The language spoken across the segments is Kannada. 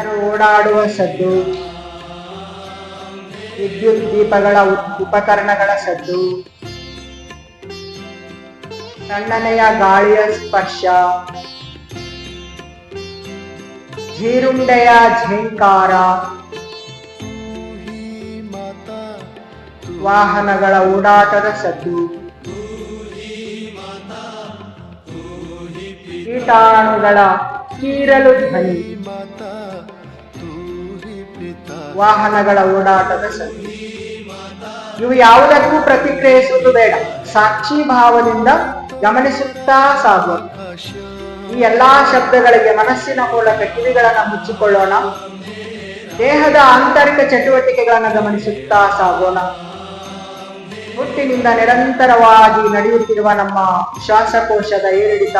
ಜನರು ಓಡಾಡುವ ಸದ್ದು, ವಿದ್ಯುತ್ ದೀಪಗಳ ಉಪಕರಣಗಳ ಸದ್ದು, ತಣ್ಣನೆಯ ಗಾಳಿಯ ಸ್ಪರ್ಶ, ಜೀರುಂಡೆಯ ಝೇಂಕಾರ, ವಾಹನಗಳ ಓಡಾಟದ ಸದ್ದು, ಕೀಟಾಣುಗಳ ಕೀರಲು ಧ್ವನಿ, ವಾಹನಗಳ ಓಡಾಟದ ಸದ್ದು. ಇವು ಯಾವುದಕ್ಕೂ ಪ್ರತಿಕ್ರಿಯಿಸುವುದು ಬೇಡ, ಸಾಕ್ಷಿ ಭಾವದಿಂದ ಗಮನಿಸುತ್ತಾ ಸಾಗುವ. ಈ ಎಲ್ಲಾ ಶಬ್ದಗಳಿಗೆ ಮನಸ್ಸಿನ ಮೂಲಕ ಕಿವಿಗಳನ್ನು ಮುಚ್ಚಿಕೊಳ್ಳೋಣ. ದೇಹದ ಆಂತರಿಕ ಚಟುವಟಿಕೆಗಳನ್ನು ಗಮನಿಸುತ್ತಾ ಸಾಗೋಣ. ಹುಟ್ಟಿನಿಂದ ನಿರಂತರವಾಗಿ ನಡೆಯುತ್ತಿರುವ ನಮ್ಮ ಶ್ವಾಸಕೋಶದ ಏರಿಳಿತ,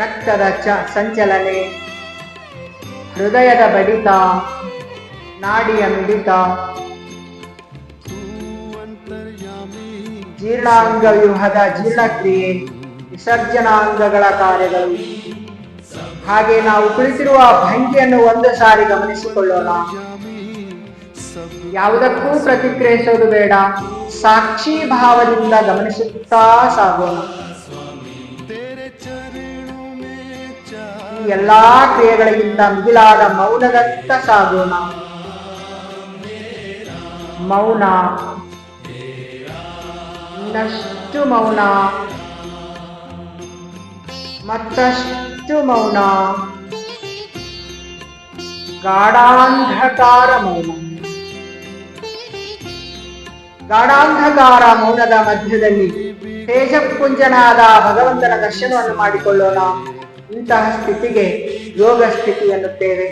ರಕ್ತದ ಸಂಚಲನೆ, ಹೃದಯದ ಬಡಿತ, ನಾಡಿಯ ಮಿಡಿತ, ಜೀರ್ಣಾಂಗ ವ್ಯೂಹದ ಜೀರ್ಣಕ್ರಿಯೆ, ವಿಸರ್ಜನಾಂಗಗಳ ಕಾರ್ಯಗಳು. ಹಾಗೆ ನಾವು ಕುಳಿತಿರುವ ಭಂಗಿಯನ್ನು ಒಂದು ಸಾರಿ ಗಮನಿಸಿಕೊಳ್ಳೋಣ. ಯಾವುದಕ್ಕೂ ಪ್ರತಿಕ್ರಿಯಿಸೋದು ಬೇಡ, ಸಾಕ್ಷಿ ಭಾವದಿಂದ ಗಮನಿಸುತ್ತಾ ಸಾಗೋಣ. ಈ ಎಲ್ಲಾ ಕ್ರಿಯೆಗಳಿಗಿಂತ ಮಿಗಿಲಾದ ಮೌನದತ್ತ ಸಾಗೋಣ. ಮೌನ, ಇನ್ನಷ್ಟು ಮೌನ, ಮತ್ತಷ್ಟು ಮೌನ, ಗಾಢಾಂಧಕಾರ ಮೌನ. ಗಾಢಾಂಧಕಾರ ಮೌನದ ಮಧ್ಯದಲ್ಲಿ ತೇಜಪುಂಜನಾದ ಭಗವಂತನ ದರ್ಶನವನ್ನು ಮಾಡಿಕೊಳ್ಳೋಣ. ಇಂತಹ ಸ್ಥಿತಿಗೆ ಯೋಗ ಸ್ಥಿತಿ ಎನ್ನುತ್ತೇವೆ.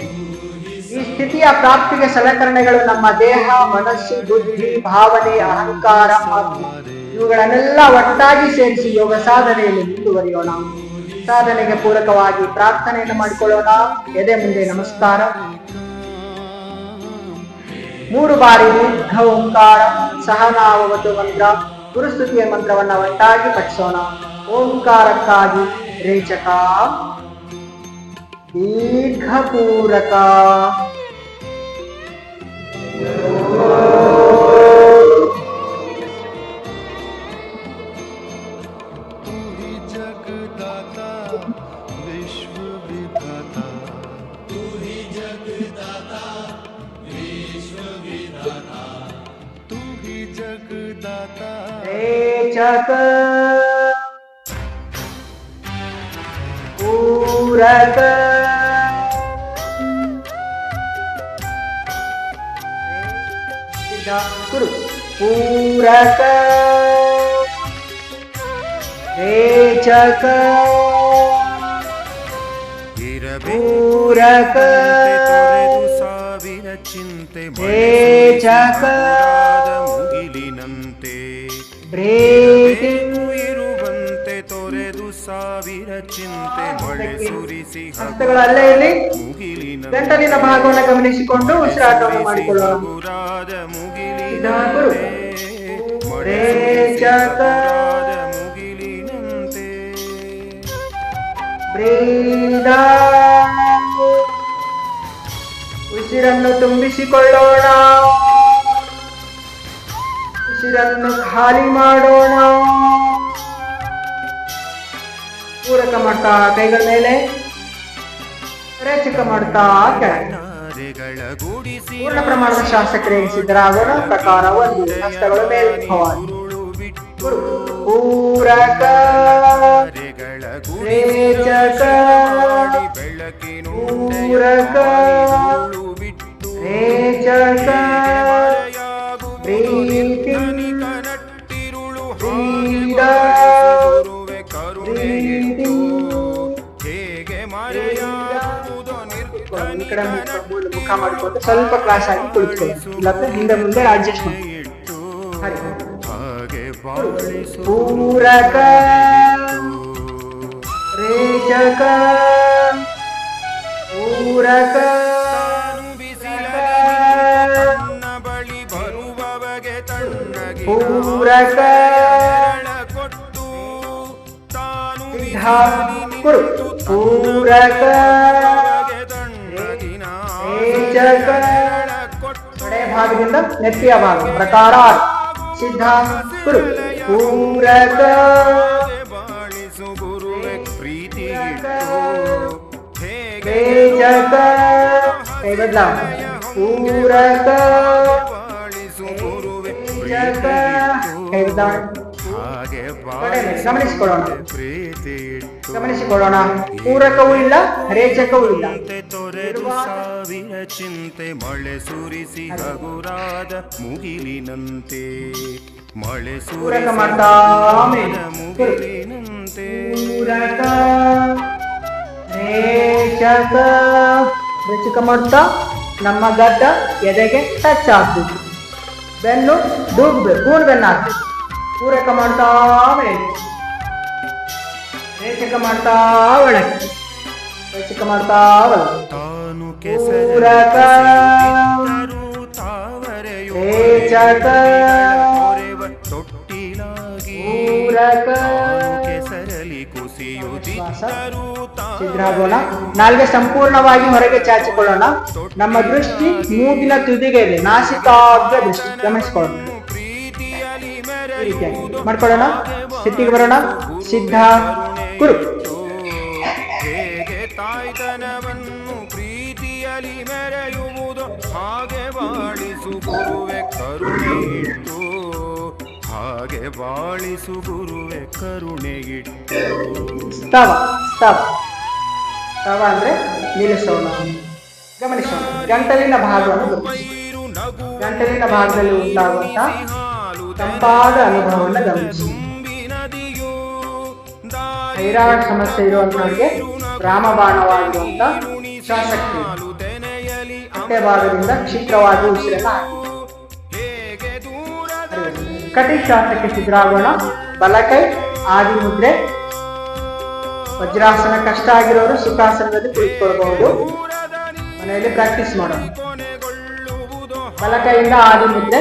ಈ ಸ್ಥಿತಿಯ ಪ್ರಾಪ್ತಿಗೆ ಸಲಕರಣೆಗಳು ನಮ್ಮ ದೇಹ, ಮನಸ್ಸು, ಬುದ್ಧಿ, ಭಾವನೆ, ಅಹಂಕಾರ, ಆತ್ಮ ಇವುಗಳನ್ನೆಲ್ಲ ಒಟ್ಟಾಗಿ ಸೇರಿಸಿ ಯೋಗ ಸಾಧನೆಯಲ್ಲಿ ಮುಂದುವರಿಯೋಣ. ಸಾಧನೆಗೆ ಪೂರಕವಾಗಿ ಪ್ರಾರ್ಥನೆಯನ್ನು ಮಾಡಿಕೊಳ್ಳೋಣ. ಎದೆ ಮುಂದೆ ನಮಸ್ಕಾರ. 3 ಬಾರಿ ದೀರ್ಘ ಓಂಕಾರ ಸಹನಾವವತು ಮಂತ್ರ ಗುರುಸ್ತುತಿಯ ಮಂತ್ರವನ್ನ ಒಟ್ಟಾಗಿ ಪಠಿಸೋಣ. ಓಂಕಾರಕ್ಕಾಗಿ ರೇಚಕ, ದೀರ್ಘ ಪೂರಕ. रेचक पूरक गुरु पूरक रेचक पूरक रेचक ಹಸ್ತಗಳಲ್ಲೇ ಇಲ್ಲಿ ಗಂಟಲಿನ ಭಾಗವನ್ನು ಗಮನಿಸಿಕೊಂಡು ಉಸಿರಾಟವನ್ನು ಮಾಡಿಕೊಳ್ಳೋಣ. ಉಸಿರನ್ನು ತುಂಬಿಸಿಕೊಳ್ಳೋಣ, ಉಸಿರನ್ನು ಖಾಲಿ ಮಾಡೋಣ. ಪೂರಕ ಮಾಡ್ತಾ ಕೈಗಳ ಮೇಲೆ, ರೇಚಕ ಮಾಡ್ತಾ ಕೆಳಗೆ. ಪೂರ್ಣ ಪ್ರಮಾಣದ ಶ್ವಾಸಕ್ರಿಯೆಗೆ ಸಿದ್ಧರಾಗೋಣ. ಪ್ರಕಾರ 1, ಹಸ್ತಗಳು ಮೇಲ್ಮುಖವಾಗಿ. ಪೂರಕ ರೇಚಕ ಪೂರಕ ರೇಚಕ ಮುಖ ಮಾಡಿಕೊಂಡು ಸ್ವಲ್ಪ ಕ್ಲಾಸ್ ಆಗಿ ಕುಳಿತುಕೊಳ್ಳಿ. ಇಲ್ಲಂದ್ರೆ ಹಿಂದೆ ಮುಂದೆ ಅಡ್ಜಸ್ಟ್ ಮಾಡಿ. ಪೂರಕ ರೇಚಕ ಪೂರಕ ಪೂರಕ ಪೂರಕ ರೇಚಕ ತೊಡೆ ಭಾಗದಿಂದ ನೆತ್ತಿಯ ಭಾಗ ಪ್ರಕಾರ ಸಿದ್ಧ ಕುರು ಪೂರಕ ರೇಚಕ ಕೈ ಬದಲಾ ಪೂರಕ ರೇಚಕ ಕೈ ಬದಲಾ ಗಮನಿಸಿಕೊಳ್ಳೋಣ ಪೂರಕವೂ ಇಲ್ಲ ರೇಚಕವೂ ಇಲ್ಲ ಸಾವಿರ ಚಿಂತೆ ಮಳೆ ಸುರಿಸಿ ಹಗುರಾದ ಮುಗಿಲಿನಂತೆ ಮಳೆ ಪೂರಕ ಮಾಡ್ತಾ ಮುಗಿಲಿನಂತೆ ಪೂರಕ ರೇಚಕ ರೇಚಕ ಮಾಡ್ತಾ ನಮ್ಮ ಗಡ್ಡ ಎದೆಗೆ ಟಚ್ ಆಗ್ಬೇಕು, ಬೆನ್ನು ಡೂಬ್ಬೇಕು, ಕೂಣ್ ಬೆನ್ನು ಆಗ್ಬೇಕು. ಪೂರಕ ಮಾಡ್ತಾ ಮೇಲೆ, ರೇಚಕ ಮಾಡ್ತಾ ಒಳಗೆ, ರೇಚಕ ಮಾಡ್ತಾ ಒಳಗೆ. ಪೂರಕ ರೇಚಕ ಪೂರಕ ಸಿದ್ಧರಾಗೋಣ. ನಾಲ್ಗೆ ಸಂಪೂರ್ಣವಾಗಿ ಹೊರಗೆ ಚಾಚಿಕೊಳ್ಳೋಣ. ನಮ್ಮ ದೃಷ್ಟಿ ಮೂಗಿನ ತುದಿಗೆ ಇದೆ, ನಾಸಿಕಾಗ್ರ ದೃಷ್ಟಿ ಗಮನಿಸಿಕೊಳ್ಳೋಣ. ಈ ರೀತಿಯಾಗಿ ಮಾಡ್ಕೊಳ್ಳೋಣ. ಸ್ಥಿತಿಗೆ ಬರೋಣ. ಸಿದ್ಧ ಕುರು. ಹೇಗೆ ತಾಯ್ತನವನ್ನು ಪ್ರೀತಿಯಲಿ ಮೆರೆಯುವುದು ಹಾಗೆ ಬಾಳಿಸು ಗುರುವೆ ಕರುಣೆ ಇಟ್ಟು, ಹಾಗೆ ಬಾಳಿಸು ಗುರುವೆ ಕರುಣೆ ಇಟ್ಟು. ಸ್ತವ ಸ್ತವ ಸ್ತವ ಅಂದ್ರೆ ನಿಲ್ಲಿಸೋಣ, ಗಮನಿಸೋಣ. ಗಂಟಲಿನ ಭಾಗವನ್ನು ಗಮನಿಸಿ. ಗಂಟಲಿನ ಭಾಗದಲ್ಲಿ ಉಂಟಾಗುವಂತಹ ತಂಪಾದ ಅನುಭವವನ್ನು ಗಮನಿಸಿ. ಥೈರಾಯ್ಡ್ ಸಮಸ್ಯೆ ಇರುವಂತವರಿಗೆ ರಾಮಬಾಣವಾಗಿರುವಂತ ಶ್ವಾಸಕ್ರಿಯೆ ಹೊಟ್ಟೆ ಭಾಗದಿಂದ ಕ್ಷಿಪ್ರವಾಗಿ ಉಸಿರನ್ನ ಹಾಕಿ ಕಟಿ ಶ್ವಾಸಕ್ಕೆ ಸಿದ್ಧರಾಗೋಣ. ಬಲಕೈ ಆದಿ ಮುದ್ರೆ. ವಜ್ರಾಸನ ಕಷ್ಟ ಆಗಿರೋರು ಸುಖಾಸನದಲ್ಲಿ ಕುಳಿತುಕೊಳ್ಳಬಹುದು. ಮನೆಯಲ್ಲಿ ಪ್ರಾಕ್ಟೀಸ್ ಮಾಡೋಣ. ಬಲಕೈಯಿಂದ ಆದಿ ಮುದ್ರೆ,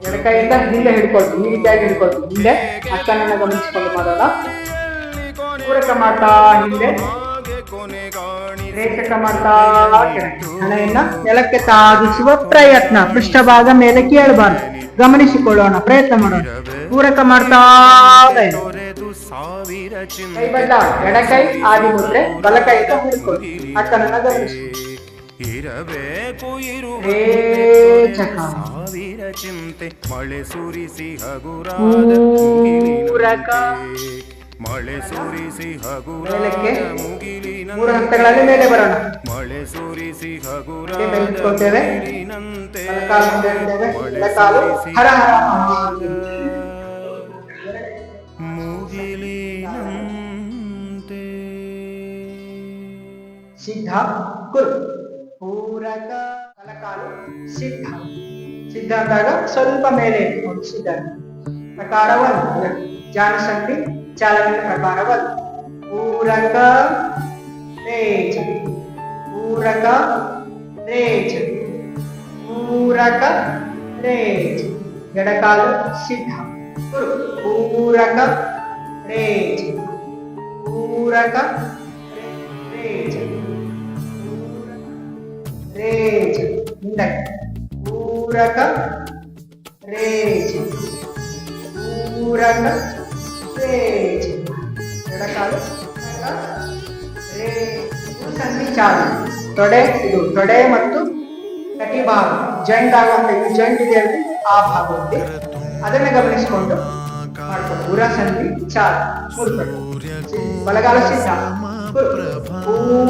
ಎಡಕೈಯಿಂದ ಹಿಂದೆ ಹಿಡ್ಕೊಳ್ತೀವಿ. ಈ ರೀತಿಯಾಗಿ ಹಿಡ್ಕೊಳ್ತೀವಿ. ಹಿಂದೆ ಅಕ್ಕನನ್ನ ಗಮನಿಸಿಕೊಂಡು ಮಾಡೋಣ. ಪೂರಕ ಮಾಡ್ತಾ ಹಿಂದೆ, ರೇಚಕ ಮಾಡ್ತಾ ಹಣೆಯನ್ನ ನೆಲಕ್ಕೆ ತಾಗಿಸುವ ಪ್ರಯತ್ನ. ಪೃಷ್ಠಭಾಗ ಮೇಲೆ ಕೇಳಬಾರ್ದು, ಗಮನಿಸಿಕೊಳ್ಳೋಣ, ಪ್ರಯತ್ನ ಮಾಡೋಣ. ಪೂರಕ ಮಾಡ್ತಾ ಕೈ ಬದ್ಲ. ಎಡಕೈ ಆದಿ ಮುದ್ರೆ, ಬಲಕೈಯಿಂದ ಹಿಡ್ಕೊಳ್ಳಿ. ಅಕ್ಕನನ್ನ ಗಮನಿಸಿ. ರೇಚಕ ಚಿಂತೆ ಮಳೆ ಸುರಿಸಿ ಪೂರಕ ಮಳೆ ಸುರಿಸಿ ಮೇಲಕ್ಕೆ 3 ಹಂತಗಳಲ್ಲಿ ಮೇಲೆ ಬರೋಣ. ಮಳೆ ಸುರಿಸಿ ಮೇಲ್ಕೊಳ್ತೇವೆ. ಹರ ಹರ ಮುಗಿಲಿನಂತೆ. ಸಿದ್ಧ ಕುರು ಪೂರಕ ತಲಕಾಲು ಸಿದ್ಧ. ಸಿದ್ಧ ಅಂದಾಗ ಸ್ವಲ್ಪ ಮೇಲೆ ಒಂದು ಸಿದ್ಧ. ಪ್ರಕಾರವನ್ನು ಜಾನಶಕ್ತಿ ಚಾಲನೆ ಪ್ರಕಾರವನ್ನು ಪೂರಕ ರೇಚ ಪೂರಕ ರೇಚ ಪೂರಕ ರೇಚ. ಎಡಕಾಲು ಸಿದ್ಧ ಕುರು ಪೂರಕ ರೇಚ ಪೂರಕ ರೇಚ ರೇಚ. ಹಿಂದಕ್ಕೆ ಪೂರಕ ರೇಚ ಪೂರಕ ರೇಚ. ಎಡಕಾಲು ಸಂಧಿ ಚಾಲು. ತೊಡೆ ಇದು ತೊಡೆ ಮತ್ತು ಕಟಿ ಭಾಗ ಜಾಯಿಂಟ್ ಆಗುವಂತ ಇದು ಜಾಯಿಂಟ್ ಇದೆ ಅಲ್ಲಿ, ಆ ಭಾಗದಲ್ಲಿ ಅದನ್ನ ಗಮನಿಸಿಕೊಂಡು ಮಾಡ್ಕೊಂಡು ಉರ ಸಂಧಿ ಚಾಲು. ಬಲಗಾಲ ಸಿದ್ಧ. ಪೂರಕ